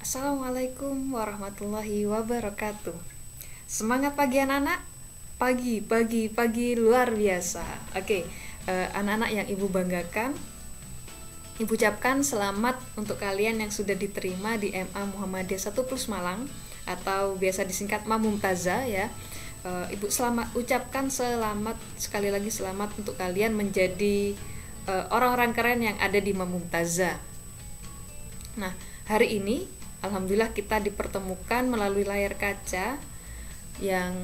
Assalamualaikum warahmatullahi wabarakatuh. Semangat pagi anak-anak. Pagi luar biasa. Oke, anak-anak yang ibu banggakan, ibu ucapkan selamat untuk kalian yang sudah diterima di MA Muhammadiyah 1 Plus Malang atau biasa disingkat Ma Mumtaza ya. Ibu ucapkan selamat, sekali lagi selamat untuk kalian menjadi orang-orang keren yang ada di Ma Mumtaza. Nah, hari ini alhamdulillah kita dipertemukan melalui layar kaca yang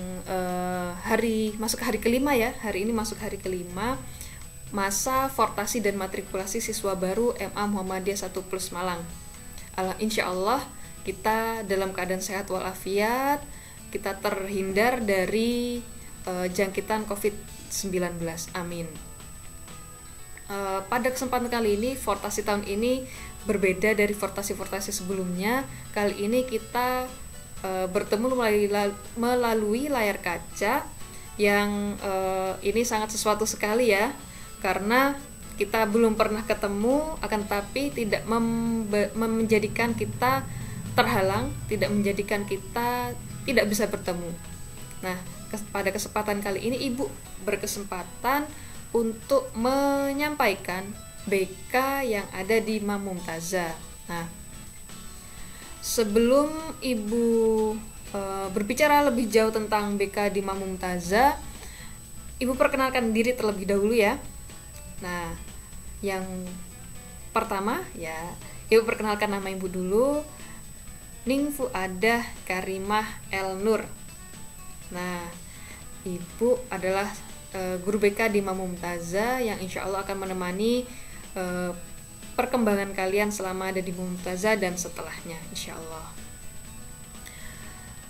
masuk hari kelima ya. Hari ini masuk hari kelima masa fortasi dan matrikulasi siswa baru MA Muhammadiyah 1 Plus Malang. Insya Allah kita dalam keadaan sehat walafiat, kita terhindar dari jangkitan COVID-19. Amin. Pada kesempatan kali ini, fortasi tahun ini berbeda dari fortasi-fortasi sebelumnya. Kali ini kita bertemu melalui layar kaca yang ini sangat sesuatu sekali ya, karena kita belum pernah ketemu, akan tapi tidak menjadikan kita terhalang, tidak menjadikan kita tidak bisa bertemu. Nah, pada kesempatan kali ini ibu berkesempatan untuk menyampaikan BK yang ada di Ma Mumtaza. Nah, sebelum ibu berbicara lebih jauh tentang BK di Ma Mumtaza, ibu perkenalkan diri terlebih dahulu ya. Nah, yang pertama ya, ibu perkenalkan nama ibu dulu, Ning Fuadah Karimah El Nur. Nah, ibu adalah guru BK di Ma Mumtaza yang insya Allah akan menemani perkembangan kalian selama ada di Ma Mumtaza dan setelahnya insya Allah.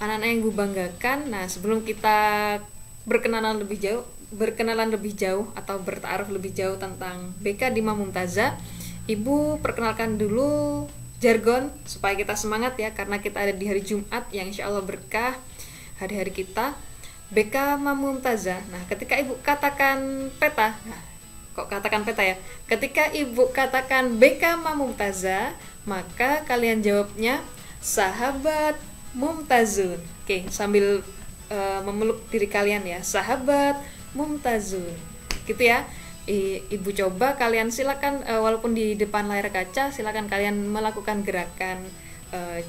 Anak-anak yang ibu banggakan, nah sebelum kita berkenalan lebih jauh atau bertaaruf lebih jauh tentang BK di Ma Mumtaza, ibu perkenalkan dulu jargon supaya kita semangat ya, karena kita ada di hari Jumat yang insya Allah berkah hari-hari kita. BK Ma Mumtaza. Nah, ketika ibu katakan peta, ketika ibu katakan BK Ma Mumtaza, maka kalian jawabnya sahabat Mumtazun. Oke, sambil memeluk diri kalian ya, sahabat Mumtazun. Gitu ya. Ibu coba kalian silakan walaupun di depan layar kaca, silakan kalian melakukan gerakan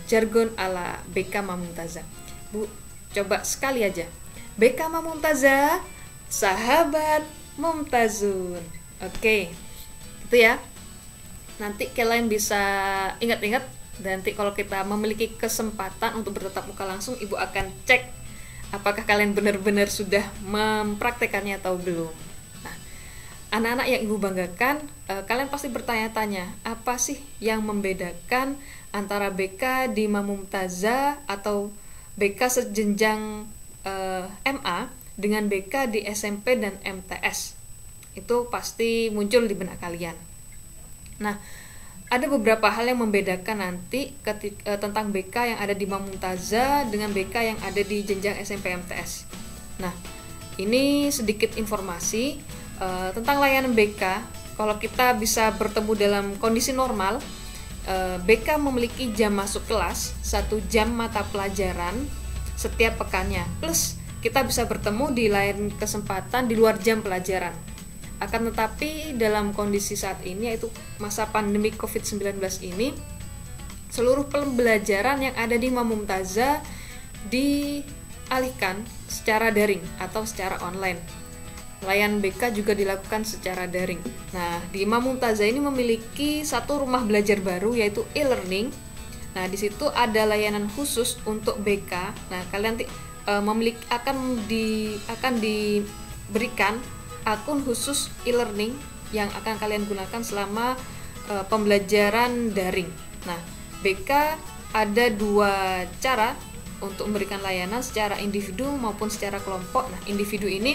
jargon ala BK Ma Mumtaza. Bu, coba sekali aja. BK Ma Mumtaza, sahabat Mumtazun. Oke, gitu ya. Nanti kalian bisa ingat-ingat, dan nanti kalau kita memiliki kesempatan untuk bertatap muka langsung, ibu akan cek apakah kalian benar-benar sudah mempraktekannya atau belum. Nah, anak-anak yang ibu banggakan, kalian pasti bertanya-tanya, apa sih yang membedakan antara BK di Ma Mumtaza atau BK sejenjang MA dengan BK di SMP dan MTS. Itu pasti muncul di benak kalian. Nah, ada beberapa hal yang membedakan nanti tentang BK yang ada di Ma Mumtaza dengan BK yang ada di jenjang SMP MTS. Nah, ini sedikit informasi tentang layanan BK. Kalau kita bisa bertemu dalam kondisi normal, BK memiliki jam masuk kelas 1 jam mata pelajaran setiap pekannya, plus kita bisa bertemu di lain kesempatan di luar jam pelajaran. Akan tetapi dalam kondisi saat ini, yaitu masa pandemi COVID-19 ini, seluruh pembelajaran yang ada di Ma Mumtaza dialihkan secara daring atau secara online. Layanan BK juga dilakukan secara daring. Nah, di Ma Mumtaza ini memiliki satu rumah belajar baru, yaitu e-learning. Nah, di situ ada layanan khusus untuk BK. Nah, kalian akan diberikan akun khusus e-learning yang akan kalian gunakan selama pembelajaran daring. Nah, BK ada 2 cara untuk memberikan layanan, secara individu maupun secara kelompok. Nah, individu ini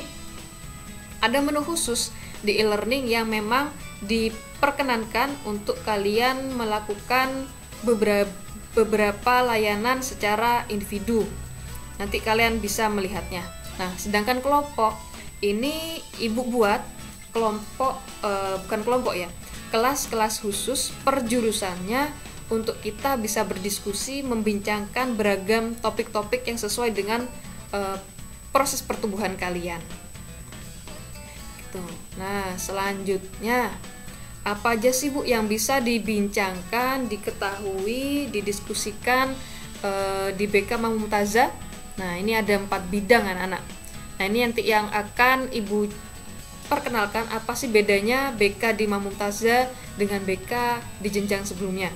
ada menu khusus di e-learning yang memang diperkenankan untuk kalian melakukan beberapa layanan secara individu. Nanti kalian bisa melihatnya. Nah, sedangkan kelompok ini ibu buat kelompok kelas-kelas khusus per jurusannya untuk kita bisa berdiskusi, membincangkan beragam topik-topik yang sesuai dengan proses pertumbuhan kalian. Gitu. Nah, selanjutnya apa aja sih Bu yang bisa dibincangkan, diketahui, didiskusikan di BK Mumtazah? Nah, ini ada 4 bidang anak-anak. Nah, ini nanti yang akan Ibu perkenalkan apa sih bedanya BK di Mumtazah dengan BK di jenjang sebelumnya.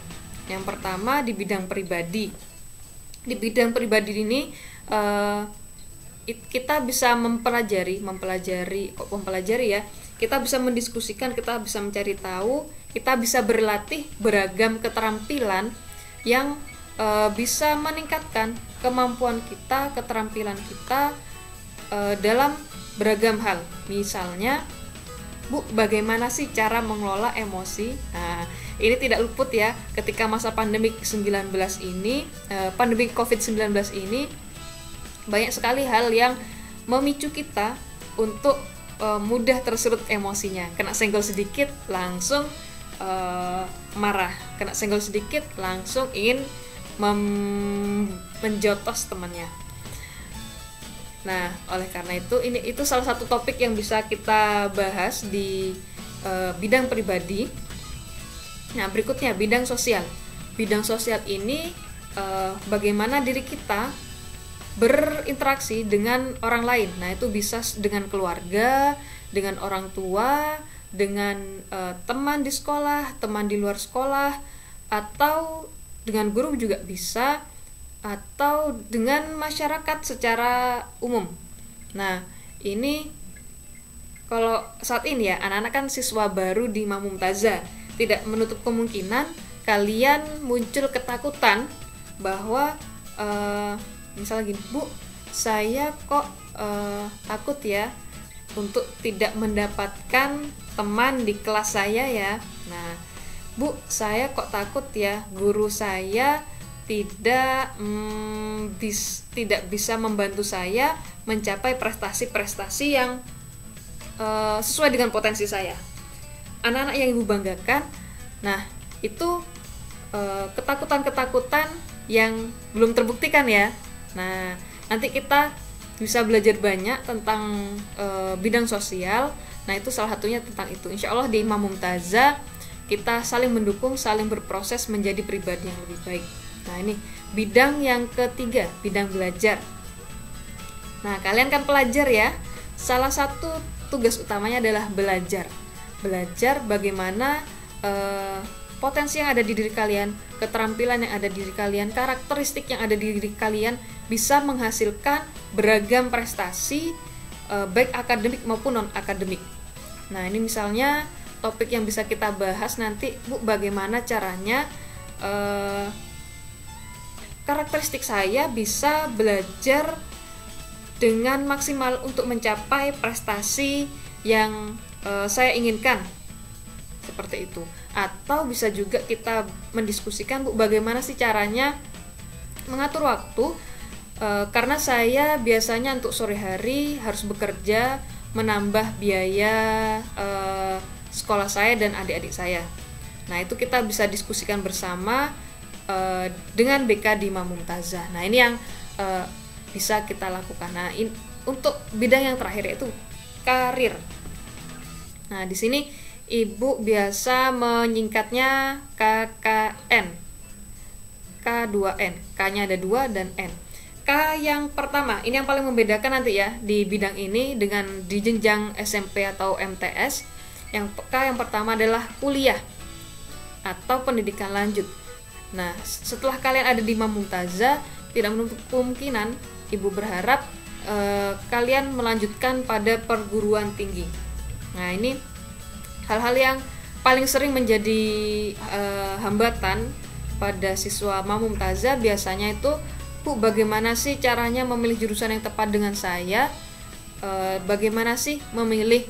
Yang pertama di bidang pribadi. Di bidang pribadi ini kita bisa mempelajari ya. Kita bisa mendiskusikan, kita bisa mencari tahu, kita bisa berlatih beragam keterampilan yang bisa meningkatkan kemampuan kita, keterampilan kita dalam beragam hal. Misalnya, Bu, bagaimana sih cara mengelola emosi? Nah, ini tidak luput ya ketika masa pandemi COVID-19 ini banyak sekali hal yang memicu kita untuk mudah tersulut emosinya. Kena senggol sedikit langsung marah, kena senggol sedikit langsung ingin menjotos temannya. Nah, oleh karena itu salah satu topik yang bisa kita bahas di bidang pribadi. Nah, berikutnya bidang sosial. Bidang sosial ini bagaimana diri kita berinteraksi dengan orang lain. Nah, itu bisa dengan keluarga, dengan orang tua, dengan teman di sekolah, teman di luar sekolah, atau dengan guru juga bisa, atau dengan masyarakat secara umum. Nah, ini kalau saat ini ya, anak-anak kan siswa baru di Mumtazah, tidak menutup kemungkinan kalian muncul ketakutan bahwa misalnya gini, Bu, saya kok takut ya untuk tidak mendapatkan teman di kelas saya ya. Nah, Bu, saya kok takut ya guru saya tidak bisa membantu saya mencapai prestasi-prestasi yang sesuai dengan potensi saya. Anak-anak yang Ibu banggakan, nah itu ketakutan-ketakutan yang belum terbuktikan ya. Nah, nanti kita bisa belajar banyak tentang bidang sosial. Nah, itu salah satunya tentang itu. Insya Allah di Imam Mumtazah kita saling mendukung, saling berproses menjadi pribadi yang lebih baik. Nah, ini bidang yang ketiga, bidang belajar. Nah, kalian kan pelajar ya. Salah satu tugas utamanya adalah belajar. Belajar bagaimana potensi yang ada di diri kalian, keterampilan yang ada di diri kalian, karakteristik yang ada di diri kalian bisa menghasilkan beragam prestasi baik akademik maupun non-akademik. Nah, ini misalnya topik yang bisa kita bahas nanti, Bu, bagaimana caranya karakteristik saya bisa belajar dengan maksimal untuk mencapai prestasi yang saya inginkan, seperti itu. Atau bisa juga kita mendiskusikan, Bu, bagaimana sih caranya mengatur waktu, karena saya biasanya untuk sore hari harus bekerja, menambah biaya sekolah saya dan adik-adik saya. Nah, itu kita bisa diskusikan bersama dengan BK di Imam Mumtazah. Nah, ini yang bisa kita lakukan. Nah, untuk bidang yang terakhir yaitu karir. Nah, di sini Ibu biasa menyingkatnya KKN, K2N, K-nya ada 2 dan N. K yang pertama, ini yang paling membedakan nanti ya di bidang ini dengan di jenjang SMP atau MTS. Yang K yang pertama adalah kuliah atau pendidikan lanjut. Nah, setelah kalian ada di Imam Mumtazah, tidak menutup kemungkinan Ibu berharap kalian melanjutkan pada perguruan tinggi. Nah, ini hal-hal yang paling sering menjadi hambatan pada siswa Mumtazah biasanya itu, Bu, bagaimana sih caranya memilih jurusan yang tepat dengan saya? Bagaimana sih memilih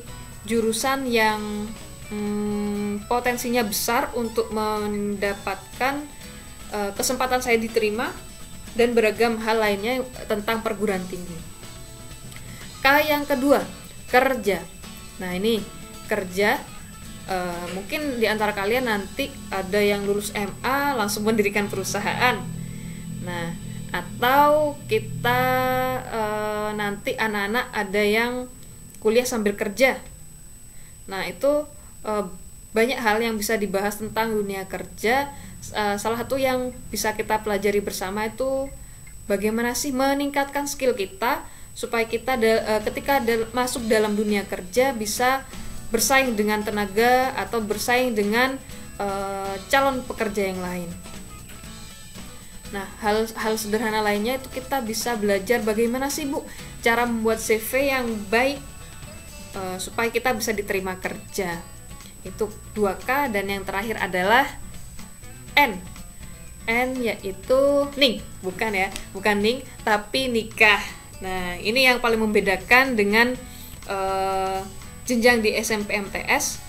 jurusan yang potensinya besar untuk mendapatkan kesempatan saya diterima, dan beragam hal lainnya tentang perguruan tinggi. K yang kedua, kerja. Nah, ini kerja Mungkin di antara kalian nanti ada yang lulus MA langsung mendirikan perusahaan. Nah, atau kita nanti anak-anak ada yang kuliah sambil kerja. Nah, itu banyak hal yang bisa dibahas tentang dunia kerja. Salah satu yang bisa kita pelajari bersama itu bagaimana sih meningkatkan skill kita supaya kita ketika masuk dalam dunia kerja bisa bersaing dengan tenaga atau bersaing dengan calon pekerja yang lain. Nah, hal sederhana lainnya itu kita bisa belajar bagaimana sih Bu cara membuat CV yang baik supaya kita bisa diterima kerja. Itu 2K, dan yang terakhir adalah N. N yaitu ning, bukan ning tapi nikah. Nah, ini yang paling membedakan dengan jenjang di SMP MTS.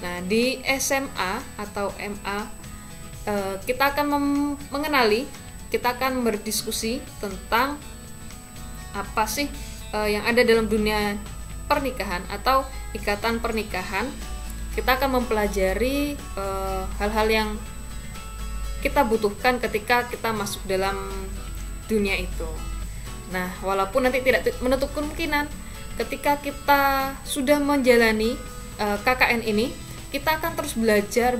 Nah, di SMA atau MA kita akan mengenali, kita akan berdiskusi tentang apa sih yang ada dalam dunia pernikahan atau ikatan pernikahan. Kita akan mempelajari hal-hal yang kita butuhkan ketika kita masuk dalam dunia itu. Nah, walaupun nanti tidak menutup kemungkinan ketika kita sudah menjalani KKN ini, kita akan terus belajar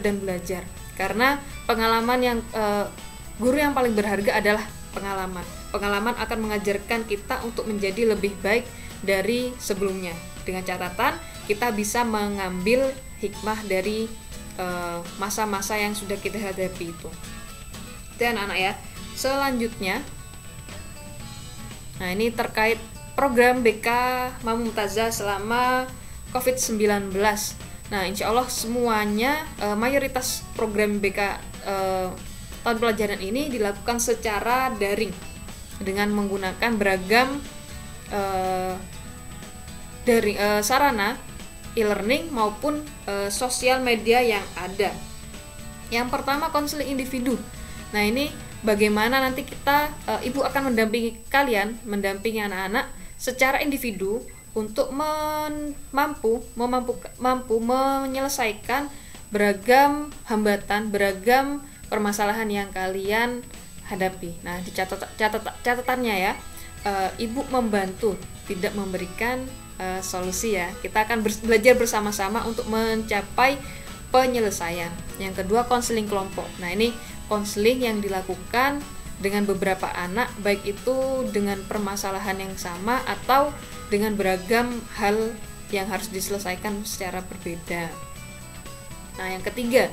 dan belajar. Karena pengalaman yang guru yang paling berharga adalah pengalaman. Pengalaman akan mengajarkan kita untuk menjadi lebih baik dari sebelumnya. Dengan catatan kita bisa mengambil hikmah dari masa-masa yang sudah kita hadapi itu. Dan anak ya. Selanjutnya, nah ini terkait program BK Mamumtazah selama COVID-19. Nah, insya Allah semuanya mayoritas program BK tahun pelajaran ini dilakukan secara daring dengan menggunakan beragam sarana e-learning maupun sosial media yang ada. Yang pertama, konseling individu. Nah, ini bagaimana nanti kita ibu akan mendampingi anak-anak secara individu untuk mampu menyelesaikan beragam hambatan, beragam permasalahan yang kalian hadapi. Nah, di catatannya ya, ibu membantu, tidak memberikan solusi ya. Kita akan belajar bersama-sama untuk mencapai penyelesaian. Yang kedua, konseling kelompok. Nah, ini konseling yang dilakukan dengan beberapa anak, baik itu dengan permasalahan yang sama atau dengan beragam hal yang harus diselesaikan secara berbeda. Nah, yang ketiga,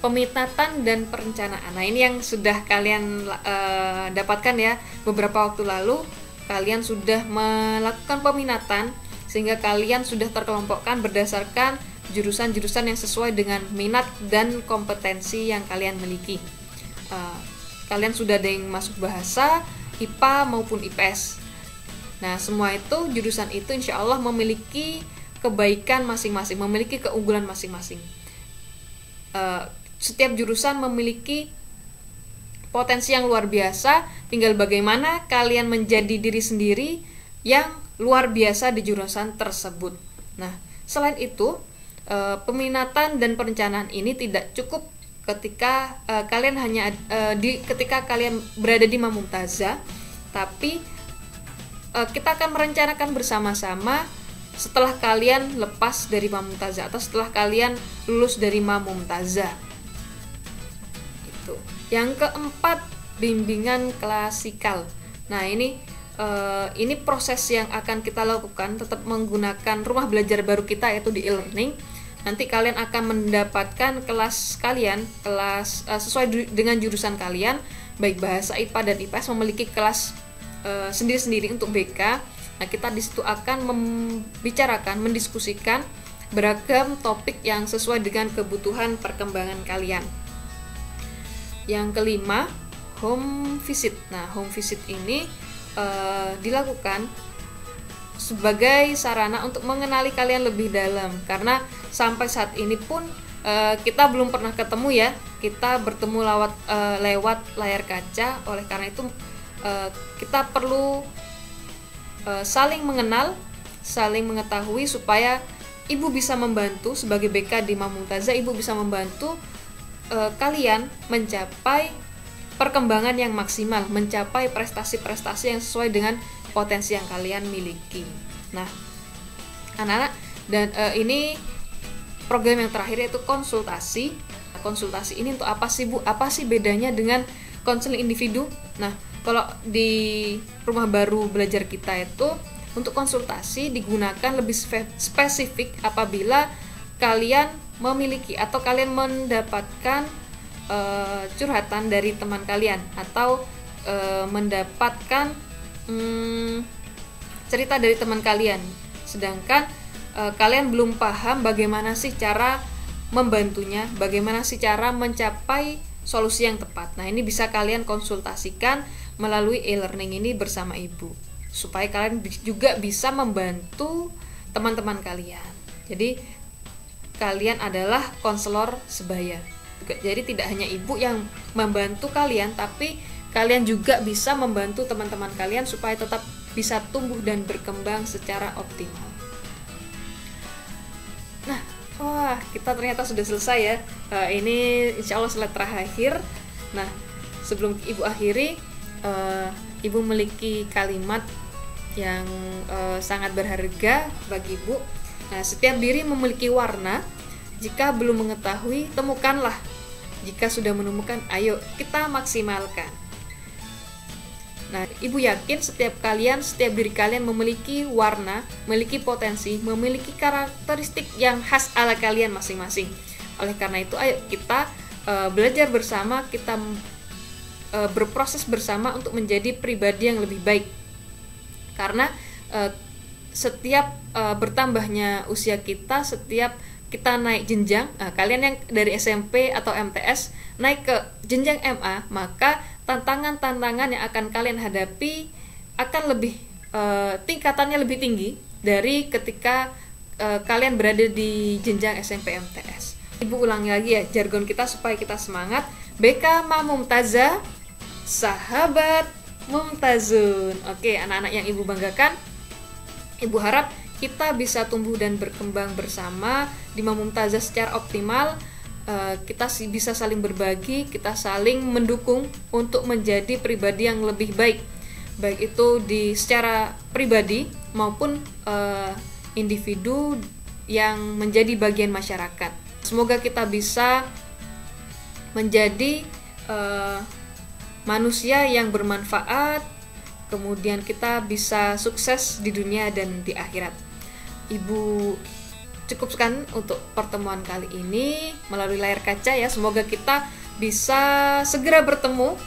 peminatan dan perencanaan. Nah, ini yang sudah kalian dapatkan ya. Beberapa waktu lalu kalian sudah melakukan peminatan sehingga kalian sudah terkelompokkan berdasarkan jurusan-jurusan yang sesuai dengan minat dan kompetensi yang kalian miliki. Kalian sudah ada yang masuk bahasa, IPA maupun IPS. Nah, semua itu, jurusan itu insya Allah memiliki kebaikan masing-masing, memiliki keunggulan masing-masing. Setiap jurusan memiliki potensi yang luar biasa, tinggal bagaimana kalian menjadi diri sendiri yang luar biasa di jurusan tersebut. Nah, selain itu, peminatan dan perencanaan ini tidak cukup ketika kalian ketika kalian berada di Mamumtazah, tapi kita akan merencanakan bersama-sama setelah kalian lepas dari Mamumtazah atau setelah kalian lulus dari Mamumtazah. Itu. Yang keempat, bimbingan klasikal. Nah, ini proses yang akan kita lakukan tetap menggunakan rumah belajar baru kita, yaitu di e-learning. Nanti kalian akan mendapatkan kelas sesuai dengan jurusan kalian, baik bahasa IPA dan IPS memiliki kelas sendiri-sendiri untuk BK. Nah, kita di situ akan mendiskusikan beragam topik yang sesuai dengan kebutuhan perkembangan kalian. Yang kelima, home visit. Nah, home visit ini dilakukan sebagai sarana untuk mengenali kalian lebih dalam, karena sampai saat ini pun kita belum pernah ketemu ya. Kita bertemu lewat layar kaca. Oleh karena itu kita perlu saling mengenal, saling mengetahui supaya Ibu bisa membantu sebagai BK di Mamumtazah, Ibu bisa membantu kalian mencapai perkembangan yang maksimal, mencapai prestasi-prestasi yang sesuai dengan potensi yang kalian miliki. Nah, anak-anak, dan ini program yang terakhir yaitu konsultasi. Konsultasi ini untuk apa sih Bu? Apa sih bedanya dengan konseling individu? Nah, kalau di rumah baru belajar kita itu untuk konsultasi digunakan lebih spesifik apabila kalian memiliki atau kalian mendapatkan curhatan dari teman kalian atau mendapatkan cerita dari teman kalian, sedangkan kalian belum paham bagaimana sih cara membantunya, bagaimana sih cara mencapai solusi yang tepat. Nah, ini bisa kalian konsultasikan melalui e-learning ini bersama Ibu, supaya kalian juga bisa membantu teman-teman kalian. Jadi kalian adalah konselor sebaya. Jadi tidak hanya Ibu yang membantu kalian, tapi kalian juga bisa membantu teman-teman kalian supaya tetap bisa tumbuh dan berkembang secara optimal. Nah, wah, kita ternyata sudah selesai ya. Ini insya Allah slide terakhir. Nah, sebelum Ibu akhiri, Ibu memiliki kalimat yang sangat berharga bagi Ibu. Nah, setiap diri memiliki warna. Jika belum mengetahui, temukanlah. Jika sudah menemukan, ayo kita maksimalkan. Nah, Ibu yakin setiap diri kalian memiliki warna, memiliki potensi, memiliki karakteristik yang khas ala kalian masing-masing. Oleh karena itu, ayo kita belajar bersama, kita berproses bersama untuk menjadi pribadi yang lebih baik. Karena setiap bertambahnya usia kita, setiap kita naik jenjang, kalian yang dari SMP atau MTS naik ke jenjang MA, maka tantangan-tantangan yang akan kalian hadapi akan lebih tingkatannya lebih tinggi dari ketika kalian berada di jenjang SMP MTS. Ibu ulangi lagi ya jargon kita supaya kita semangat. BK Mamumtazah, sahabat Mumtazun. Oke, anak-anak yang Ibu banggakan, Ibu harap kita bisa tumbuh dan berkembang bersama di Mamumtazah secara optimal. Kita bisa saling berbagi, kita saling mendukung untuk menjadi pribadi yang lebih baik, baik itu secara pribadi maupun individu yang menjadi bagian masyarakat. Semoga kita bisa menjadi manusia yang bermanfaat, kemudian kita bisa sukses di dunia dan di akhirat. Ibu cukupkan untuk pertemuan kali ini melalui layar kaca ya. Semoga kita bisa segera bertemu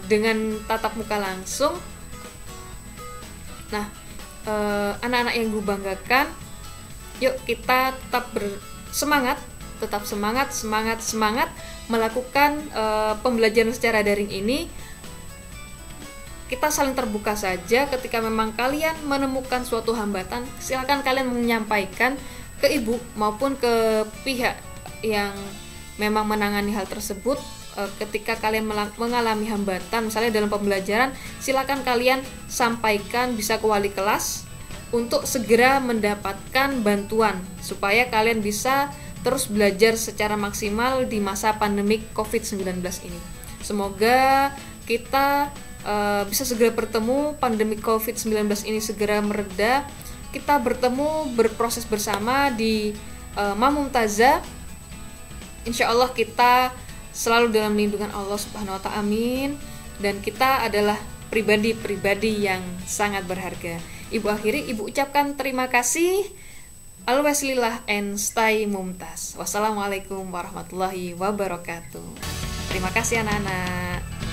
dengan tatap muka langsung. Nah, anak-anak yang gue banggakan, yuk kita tetap semangat melakukan pembelajaran secara daring ini. Kita saling terbuka saja. Ketika memang kalian menemukan suatu hambatan, silakan kalian menyampaikan ke Ibu maupun ke pihak yang memang menangani hal tersebut. Ketika kalian mengalami hambatan, misalnya dalam pembelajaran, silakan kalian sampaikan bisa ke wali kelas untuk segera mendapatkan bantuan supaya kalian bisa terus belajar secara maksimal di masa pandemik COVID-19 ini. Semoga kita bisa segera bertemu, pandemi COVID-19 ini segera mereda, kita bertemu, berproses bersama di Mamumtazah. Insya Allah kita selalu dalam lindungan Allah Subhanahu Wa Ta'ala, amin. Dan kita adalah pribadi-pribadi yang sangat berharga. Ibu akhiri, Ibu ucapkan terima kasih. Always lillah and stay mumtaz. Wassalamualaikum warahmatullahi wabarakatuh. Terima kasih anak-anak.